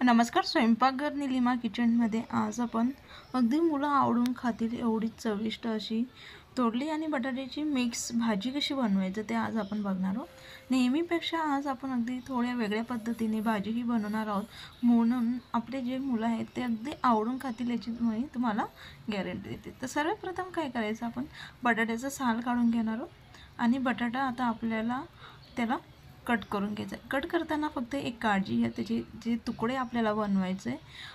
नमस्कार. स्वयंपाकघर निलिमा किचनमध्ये आज आपण अगदी मुलं आवडून खातील एवढी चविष्ट अशी तोडली आणि बटाट्याची मिक्स भाजी कशी बनवायचं ते आज आपण बघणार आहोत. नेहमीपेक्षा आज आपण अगदी थोड्या वेगळ्या पद्धतीने भाजीही बनवणार आहोत, म्हणून आपले जे मुलं आहेत ते अगदी आवडून खातील याची मी तुम्हाला गॅरंटी देते. तर सर्वप्रथम काय करायचं, आपण बटाट्याचं साल काढून घेणार आहोत आणि बटाटा आता आपल्याला त्याला कट करून घ्यायचं. कट करताना फक्त एक काळजी घ्या, त्याचे जे तुकडे आपल्याला बनवायचे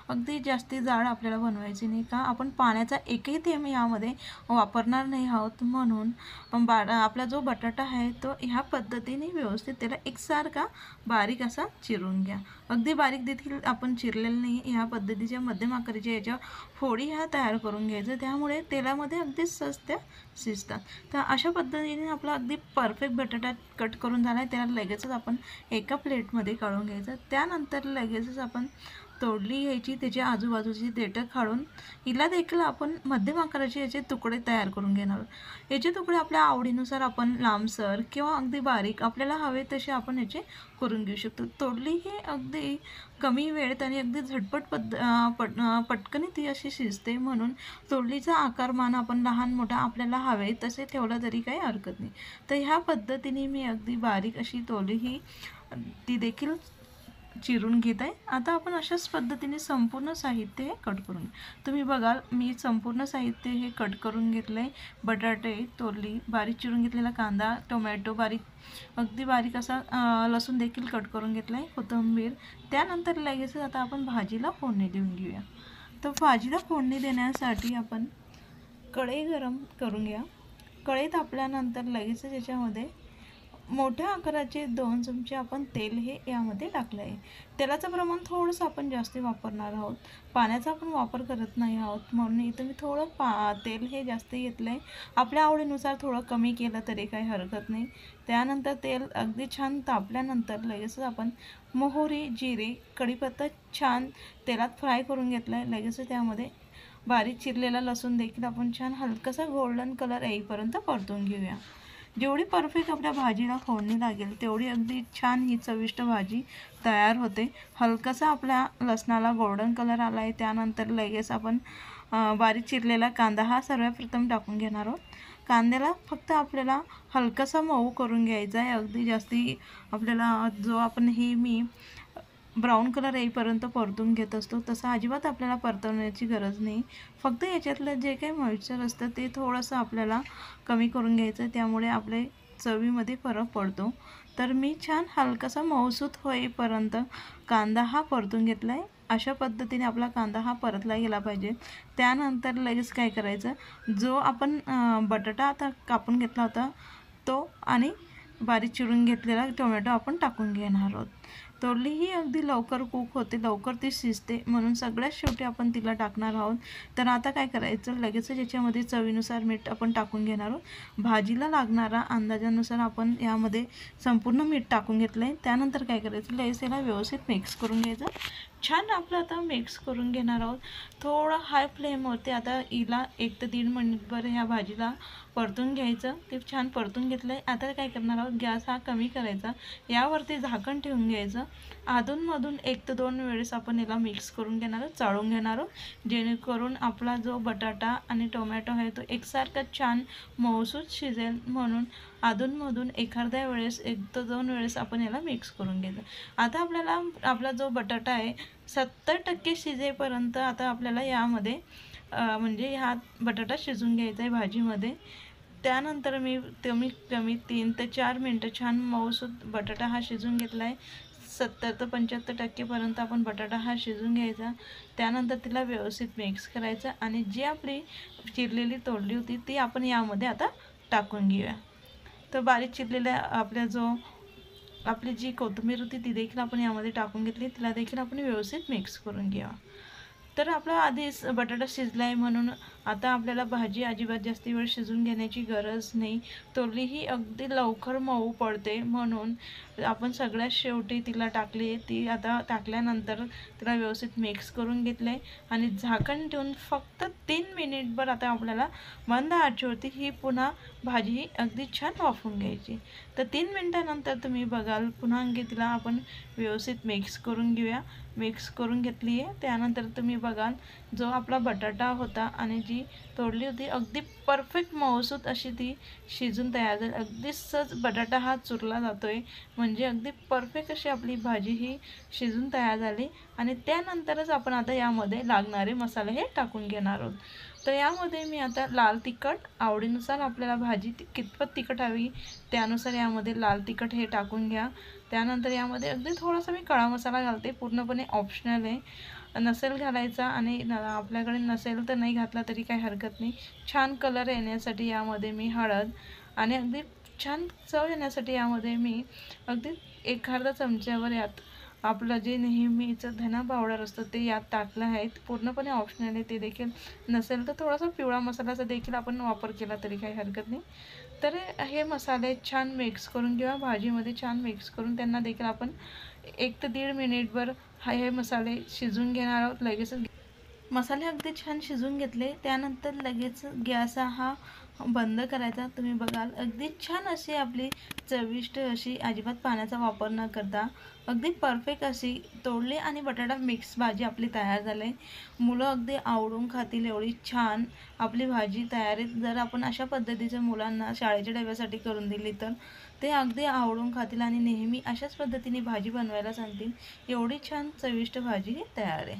अगदी जास्ती जाड आपल्याला बनवायचे नाही, का आपण पाण्याचा एकही थेंब यामध्ये वापरणार नाही आहोत. म्हणून आपला जो बटाटा आहे तो ह्या पद्धतीने व्यवस्थित त्याला एकसारखा बारीक असा चिरून घ्या. अगदी बारीक देखील आपण चिरलेलं नाही, ह्या पद्धतीच्या मध्यम आकाराच्या याच्या फोडी ह्या तयार करून घ्यायचं, त्यामुळे तेलामध्ये अगदी सहज त्या शिजतात. तर अशा पद्धतीने आपला अगदी परफेक्ट बटाटा कट करून झाला आहे. त्याला लगेचच आपण एका प्लेटमध्ये काढून घ्यायचं. त्यानंतर लगेचच आपण तोडली घ्यायची, त्याच्या आजूबाजूची देठं काढून हिला देखील आपण मध्यम आकाराचे याचे तुकडे तयार करून घेणार. याचे तुकडे आपल्या आवडीनुसार आपण लांबसर किंवा अगदी बारीक आपल्याला हवे तसे आपण याचे करून घेऊ शकतो. तोडली ही अगदी कमी वेळेत आणि अगदी झटपट पटकन ती अशी शिजते, म्हणून तोडलीचा आकारमान आपण लहान मोठा आपल्याला हवे तसे ठेवला तरी काही हरकत नाही. तर ह्या पद्धतीने मी अगदी बारीक अशी तोडली ही ती देखील चिरून घेत आहे. आता आपण अशाच पद्धतीने संपूर्ण साहित्य हे कट करून तुम्ही बघाल, मी संपूर्ण साहित्य हे कट करून घेतलं आहे. बटाटे, तोरली, बारीक चिरून घेतलेला कांदा, टोमॅटो बारीक अगदी बारीक असा लसूण देखील कट करून घेतला आहे, कोथिंबीर. त्यानंतर लगेच आता आपण भाजीला फोडणी देऊन घेऊया. तर भाजीला फोडणी देण्यासाठी आपण कढई गरम करून घ्या. कढई तापल्यानंतर लगेच याच्यामध्ये मोठ्या आकाराचे 2 चमचे आपण तेल हे यामध्ये टाकलं आहे. तेलाचं प्रमाण थोडंसं आपण जास्त वापरणार आहोत, पाण्याचा आपण वापर करत नाही आहोत, म्हणून इथं मी थोडं तेल हे जास्त घेतलं आहे. आपल्या आवडीनुसार थोडं कमी केलं तरी काही हरकत नाही. त्यानंतर तेल अगदी छान तापल्यानंतर लगेचच आपण मोहरी, जिरे, कढीपत्ता छान तेलात फ्राय करून घेतला आहे. लगेच त्यामध्ये बारीक चिरलेला लसूण देखील आपण छान हलकासा गोल्डन कलर येईपर्यंत परतून घेऊया. जेवढी परफेक्ट आपल्या भाजीला फोडणी लागेल तेवढी अगदी छान ही चविष्ट भाजी तयार होते. हलकासा आपल्या लसणाला गोल्डन कलर आला आहे. त्यानंतर लगेच आपण बारीक चिरलेला कांदा हा सर्वप्रथम टाकून घेणार आहोत. कांद्याला फक्त आपल्याला हलकासा मऊ करून घ्यायचा आहे, अगदी जास्ती आपल्याला जो आपण हे मी ब्राऊन कलर येईपर्यंत परतून घेत असतो तसं अजिबात आपल्याला परतवण्याची गरज नाही. फक्त याच्यातलं जे काही मॉइश्चर असतं ते थोडंसं आपल्याला कमी करून घ्यायचं, त्यामुळे आपले चवीमध्ये फरक पडतो. तर मी छान हलकासा मऊसूत होईपर्यंत कांदा हा परतून घेतला आहे. अशा पद्धतीने आपला कांदा हा परतला गेला पाहिजे. त्यानंतर लगेच काय करायचं, जो आपण बटाटा आता कापून घेतला होता तो आणि बारीक चिरून घेतलेला टोमॅटो आपण टाकून घेणार आहोत. तोरली ही अगदी लवकर कुक होते, लवकर ती शिजते, म्हणून सगळ्यात शेवटी आपण तिला टाकणार आहोत. तर आता काय करायचं, लगेचच याच्यामध्ये चवीनुसार मीठ आपण टाकून घेणार आहोत. भाजीला लागणारा अंदाजानुसार आपण यामध्ये संपूर्ण मीठ टाकून घेतलं आहे. त्यानंतर काय करायचं, लगेच याला व्यवस्थित मिक्स करून घ्यायचं. छान आपलं आता मिक्स करून घेणार आहोत. थोडं हाय फ्लेमवरती आता हिला 1 ते 1.5 मिनिटभर ह्या भाजीला परतून घ्यायचं. ते छान परतून घेतलं आहे. आता काय करणार आहोत, गॅस हा कमी करायचा, यावरती झाकण ठेवून घ्यायचं. अधूनमधून 1 ते 2 वेळेस आपण याला मिक्स करून घेणार आहोत, चाळून घेणार आहोत, जेणेकरून आपला जो बटाटा आणि टोमॅटो आहे तो एकसारखा छान मऊसूत शिजेल. म्हणून अधूनमधून एखाद्या वेळेस 1 ते 2 वेळेस आपण याला मिक्स करून घ्यायचं. आता आपल्याला आपला जो बटाटा आहे 70% शिजेपर्यंत आता आपल्याला यामध्ये म्हणजे हा बटाटा शिजून घ्यायचा आहे भाजीमध्ये. त्यानंतर मी कमी 3 ते 4 मिनटं छान मऊसूत बटाटा हा शिजून घेतला आहे. 70 ते 75% आपण बटाटा हा शिजून घ्यायचा. त्यानंतर तिला व्यवस्थित मिक्स करायचं आणि जी आपली चिरलेली तोडली होती ती आपण यामध्ये आता टाकून घेऊया. तर बारीक चिरलेल्या आपली जी कोथिंबीर होती ती देखील आपण यामध्ये टाकून घेतली, तिला देखील आपण व्यवस्थित मिक्स करून घ्या. तर आपला आधीच बटाटा शिजला आहे, म्हणून आता आपल्याला भाजी अजिबात जास्त वेळ शिजून घेण्याची गरज नाही. तोरली ही अगदी लवकर मऊ पडते, म्हणून आपण सगळ्यात शेवटी तिला टाकली. ती आता टाकल्यानंतर तिला व्यवस्थित मिक्स करून घेतले आणि झाकण ठेवून फक्त 3 मिनिटभर आता आपल्याला मंद आचेवरती ही पुन्हा भाजी ही अगदी छान वाफवून घ्यायची. तर 3 मिनिटानंतर तुम्ही बघाल पुन्हा आणखी तिला आपण व्यवस्थित मिक्स करून घेऊया. मिक्स करून घेतली आहे. त्यानंतर तुम्ही बघाल जो आपला बटाटा होता आणि जी तोडली होती अगदी परफेक्ट मऊसूत अशी ती शिजून तयार झाली. अगदी सहज बटाटा हा चुरला जातोय, म्हणजे अगदी परफेक्ट अशी आपली भाजी ही शिजून तयार झाली. आणि त्यानंतरच आपण आता यामध्ये लागणारे मसाले हे टाकून घेणार आहोत. तर यामध्ये मी आता लाल तिखट, आवडीनुसार आपल्याला भाजी कितपत तिखट हवी त्यानुसार यामध्ये लाल तिखट हे टाकून घ्या. त्यानंतर यामध्ये अगदी थोडासा मी काळा मसाला घालते, पूर्णपणे ऑप्शनल आहे. नसेल घालायचा आणि आपल्याकडे नसेल तर नाही घातला तरी काही हरकत नाही. छान कलर येण्यासाठी यामध्ये मी हळद आणि अगदी छान चव येण्यासाठी यामध्ये मी अगदी एक अर्धा चमच्यावर यात आपलं जे नेहमीचं धना पावडर असतं ते यात टाकलं आहे. पूर्णपणे ऑप्शनल आहे, ते देखील नसेल तर थोडासा पिवळा मसाल्याचा देखील आपण वापर केला तरी काही हरकत नाही. तर हे मसाले छान मिक्स करून किंवा भाजीमध्ये छान मिक्स करून त्यांना देखील आपण 1 ते 1.5 मिनिटभर हे मसाले शिजून घेणार आहोत. लगेचच मसाले अगदी छान शिजून घेतले. त्यानंतर लगेच गॅस हा बंद करायचा. तुम्ही बघाल अगदी छान अशी आपली चविष्ट अशी अजिबात पाण्याचा वापर न करता अगदी परफेक्ट अशी तोडली आणि बटाटा मिक्स भाजी आपली तयार झाली. मुलं अगदी आवडून खातील एवढी छान आपली भाजी तयार आहे. जर आपण अशा पद्धतीच्या मुलांना शाळेच्या डब्यासाठी करून दिली तर ते अगदी आवडून खातील आणि नेहमी अशाच पद्धतीने भाजी बनवायला सांगतील. एवढी छान चविष्ट भाजी तयार आहे.